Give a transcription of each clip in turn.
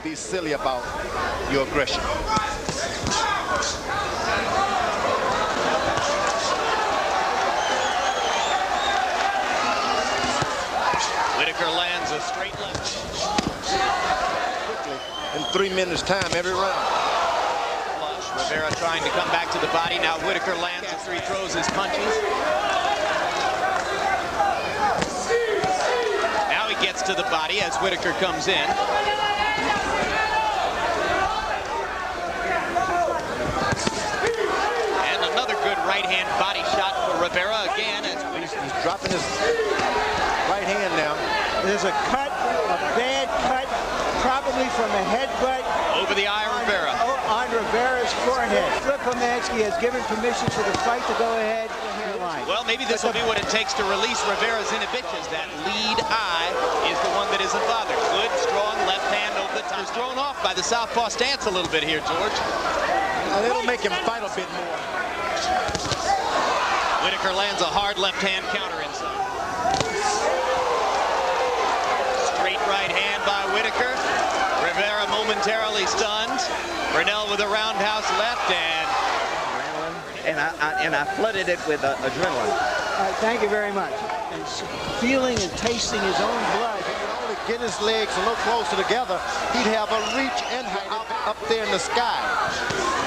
be silly about your aggression. Whitaker lands a straight left. Quickly, in 3 minutes time every round. Flush. Rivera trying to come back to the body. Now Whitaker lands after he throws his punches. Now he gets to the body as Whitaker comes in. And another good right hand body shot for Rivera again. He's dropping his right hand now. There's a cut, a bad cut, probably from a headbutt. Over the eye, Rivera. On Rivera's forehead. Flip Pomansky has given permission for the fight to go ahead to the hairline. Well, maybe this will be what it takes to release Rivera's inhibitions. That lead eye is the one that isn't bothered. Good, strong left hand over the top. He's thrown off by the southpaw stance a little bit here, George. It'll make him fight a bit more. Whitaker lands a hard left hand counter inside. Straight right hand by Whitaker. Rivera momentarily stunned. Pernell with a roundhouse left and I flooded it with adrenaline. Thank you very much. And feeling and tasting his own blood. If he could only get his legs a little closer together, he'd have a reach and height up there in the sky.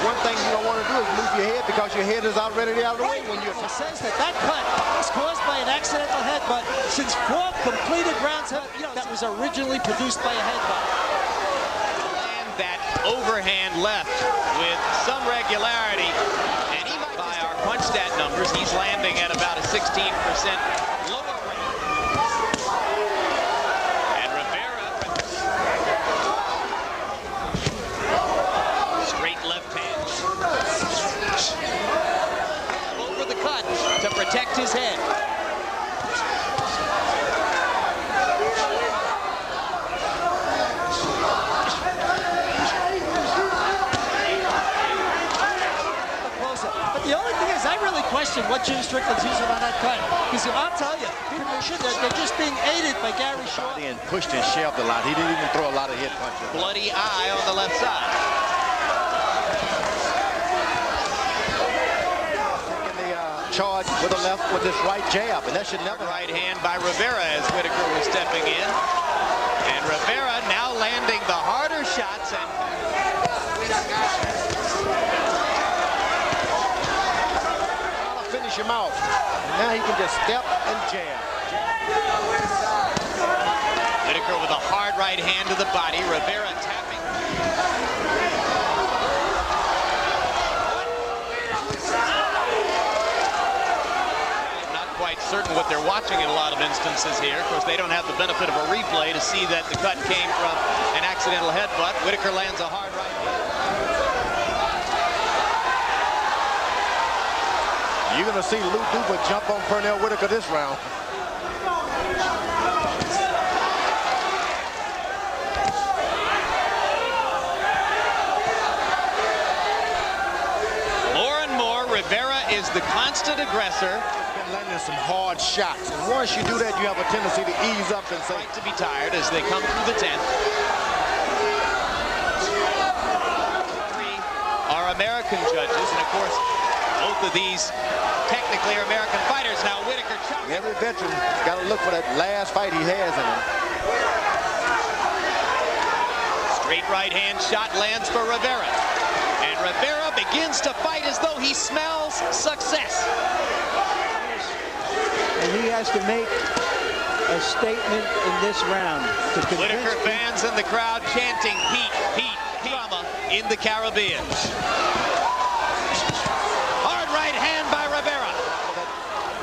One thing you don't want to do is move your head because your head is already out of the way when you're... It says that cut was caused by an accidental headbutt since 4 completed rounds that was originally produced by a headbutt. And that overhand left with some regularity. And he might, by our punch stat numbers, he's landing at about a 16% lower rate. And Rivera, straight left hand. Over the cut to protect his head. But the only thing is, I really question what Jim Strickland's using on that cut. Because I'll tell you, they're just being aided by Gary Shaw. And pushed and shoved a lot. He didn't even throw a lot of hit punches. Bloody eye on the left side. Taking the charge with the left with this right jab, and that should never... Right hand by Rivera as Whitaker was stepping in. And Rivera now landing the harder shots. And finish him off. And now he can just step and jab. Whitaker with a hard right hand to the body. Rivera tapping. I'm not quite certain what they're watching in a lot of instances here. Of course, they don't have the benefit of a replay to see that the cut came from an accidental headbutt. Whitaker lands a hard right hand. You're going to see Lou Duva jump on Pernell Whitaker this round. More and more, Rivera is the constant aggressor. He's been landing some hard shots. And once you do that, you have a tendency to ease up and say... Right to be tired as they come through the 10th. 3 are American judges, and of course, both of these technically are American fighters. Now Whitaker chopping. Every veteran got to look for that last fight he has in him. Straight right hand shot lands for Rivera. And Rivera begins to fight as though he smells success. And he has to make a statement in this round. Whitaker fans in the crowd chanting Heat, Heat, Heat. Drama in the Caribbean.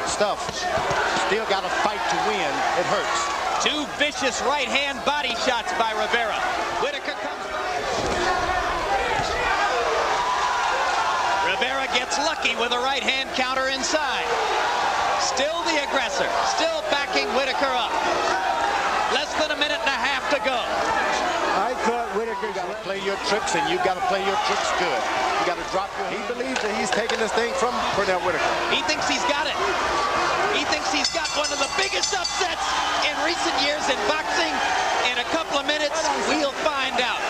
Stuff. Still got to fight to win. It hurts. 2 vicious right hand body shots by Rivera. Whitaker comes. Rivera gets lucky with a right hand counter inside. Still the aggressor. Still backing Whitaker up. Less than a minute and a half to go. I thought Whitaker got to play your tricks, and you got to play your tricks good. You got to drop your... He believes that he's taking this thing from Pernell Whitaker. He thinks he's got it. He thinks he's got one of the biggest upsets in recent years in boxing. In a couple of minutes, we'll find out.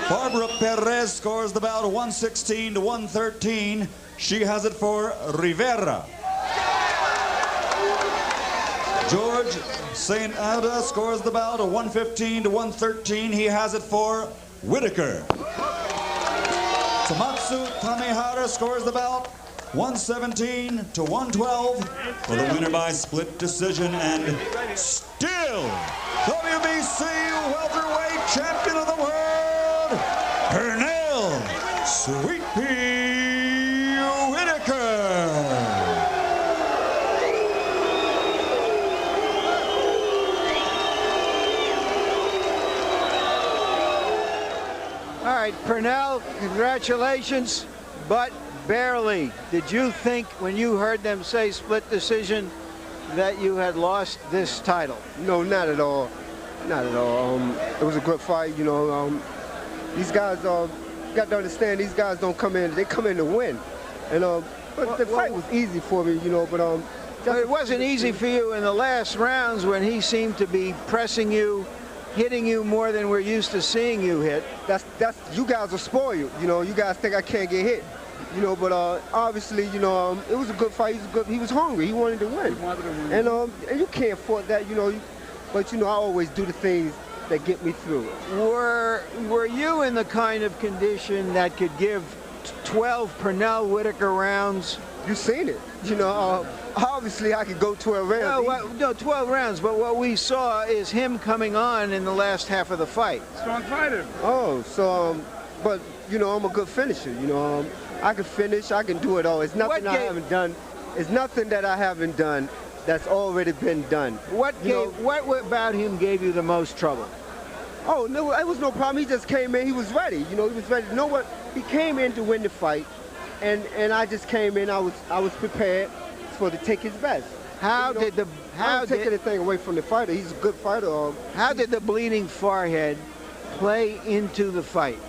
Barbara Perez scores the bout 116 to 113. She has it for Rivera. George St. Ada scores the bout 115 to 113. He has it for Whitaker. Tomatsu Tamehara scores the bout 117 to 112 for the winner by split decision, and still WBC welterweight champion of the world, Pernell Sweet Pea Whitaker. All right, Pernell, congratulations, but barely. Did you think when you heard them say split decision that you had lost this title? No, not at all. Not at all. It was a good fight, you know. These guys, got to understand, these guys don't come in, they come in to win. And but the fight was easy for me, you know, but it wasn't easy for you in the last rounds when he seemed to be pressing you, hitting you more than we're used to seeing you hit. That's you guys are spoiled, you know. You guys think I can't get hit, you know. But obviously, you know, it was a good fight. He was hungry. He wanted to win. And you can't fault that, you know. But you know, I always do the things that get me through. Were you in the kind of condition that could give 12 Pernell Whitaker rounds? You've seen it, you know. Obviously, I could go 12 rounds. No, 12 rounds, but what we saw is him coming on in the last half of the fight. Strong fighter. Oh, so, but, you know, I'm a good finisher, you know. I can finish, I can do it all. It's nothing I haven't done. It's nothing that I haven't done that's already been done. What about him gave you the most trouble? Oh, no, it was no problem. He just came in, he was ready. You know, he was ready. You know what? He came in to win the fight, and I just came in, I was prepared to take his best. I don't take anything away from the fighter. He's a good fighter. How did the bleeding forehead play into the fight?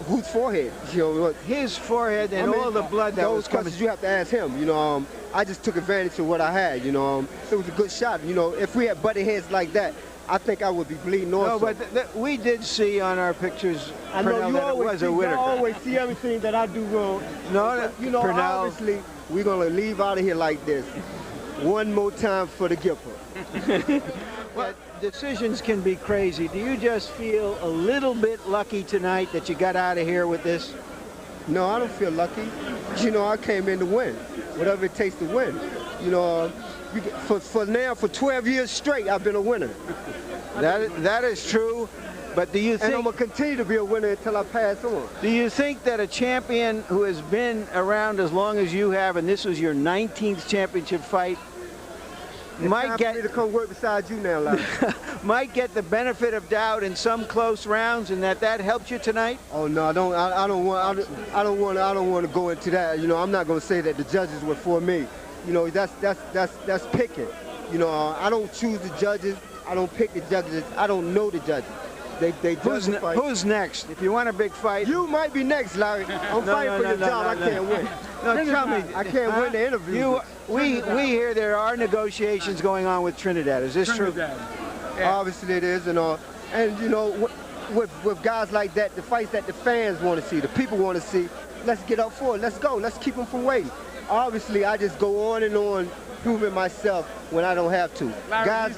Whose forehead? You know, his forehead and all the blood that was coming. Those questions you have to ask him. You know, I just took advantage of what I had. You know, it was a good shot. You know, if we had butted heads like that, I think I would be bleeding also. No, but we did see on our pictures, I know Pernell, you that always it was a Whitaker. You always see everything that I do wrong. No, you know, Pernell, obviously, we're going to leave out of here like this. One more time for the Gipper. Well, decisions can be crazy. Do you just feel a little bit lucky tonight that you got out of here with this? No, I don't feel lucky. You know, I came in to win, whatever it takes to win. You know, for 12 years straight, I've been a winner. That is true, but do you think... And I'm going to continue to be a winner until I pass on. Do you think that a champion who has been around as long as you have, and this was your 19th championship fight, might get to come work beside you now, Larry. might get the benefit of doubt in some close rounds, and that helped you tonight? Oh no, I don't want to go into that. You know, I'm not going to say that the judges were for me. You know, that's picking. You know, I don't choose the judges. I don't pick the judges. I don't know the judges. They who's next? If you want a big fight, you might be next, Larry. I'm fighting for your job. I can't win. No, tell me, I can't win the interview. We hear there are negotiations going on with Trinidad. Is this true? Yeah. Obviously it is, and you know, with guys like that, the fights that the fans want to see, the people want to see, let's get up for it. Let's go. Let's keep them from waiting. Obviously, I just go on and on, proving myself when I don't have to. Larry, guys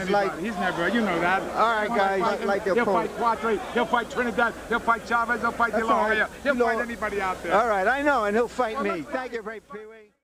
like he's never, you know that. All right, guys. He'll fight Quatre, he'll fight Trinidad, he'll fight Chavez, he'll fight De La Hoya, he'll fight anybody out there. All right, I know, and he'll fight me. Thank you, Pee Wee.